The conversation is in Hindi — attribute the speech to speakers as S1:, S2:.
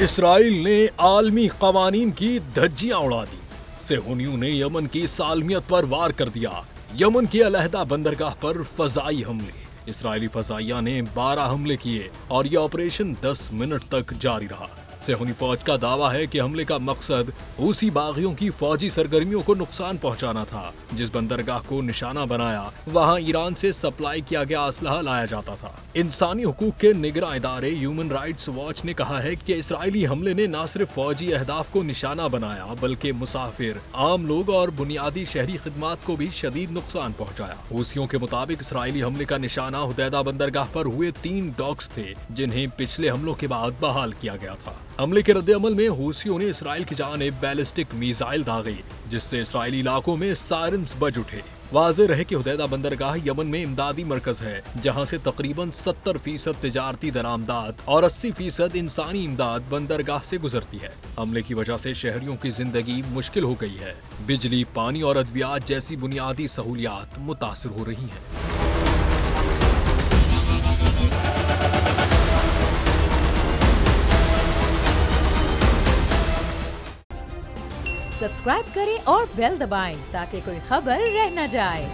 S1: इसराइल ने आलमी कवानीन की धज्जियां उड़ा दी। सेहूनियों ने यमन की सालमियत पर वार कर दिया। यमन की अलहदा बंदरगाह पर फजाई हमले। इसराइली फजाइया ने 12 हमले किए और यह ऑपरेशन 10 मिनट तक जारी रहा। सेहूनी फौज का दावा है कि हमले का मकसद हूसी बागियों की फौजी सरगर्मियों को नुकसान पहुंचाना था। जिस बंदरगाह को निशाना बनाया वहां ईरान से सप्लाई किया गया असलहा लाया जाता था। इंसानी हुकूक के निगरां इदारे ह्यूमन राइट्स वॉच ने कहा है कि इसराइली हमले ने न सिर्फ फौजी अहदाफ को निशाना बनाया बल्कि मुसाफिर, आम लोग और बुनियादी शहरी खिदमात को भी शदीद नुकसान पहुंचाया। हूसियों के मुताबिक इसराइली हमले का निशाना हुदैदा बंदरगाह पर हुए 3 डॉक्स थे जिन्हें पिछले हमलों के बाद बहाल किया गया था। हमले के रद्द-ए-अमल में हूसियों ने इसराइल की जानिब बैलिस्टिक मिसाइल दागे जिससे इसराइली इलाकों में सायरन्स बज उठे। वाज़ेह रहे कि हुदैदा बंदरगाह यमन में इमदादी मरकज है जहां से तकरीबन 70% तिजारती दरामदात और 80% इंसानी इमदाद बंदरगाह से गुजरती है। हमले की वजह से शहरियों की जिंदगी मुश्किल हो गई है। बिजली, पानी और अद्वियात जैसी बुनियादी सहूलियात मुतासिर हो रही हैं।
S2: सब्सक्राइब करें और बेल दबाएं ताकि कोई खबर रह न जाए।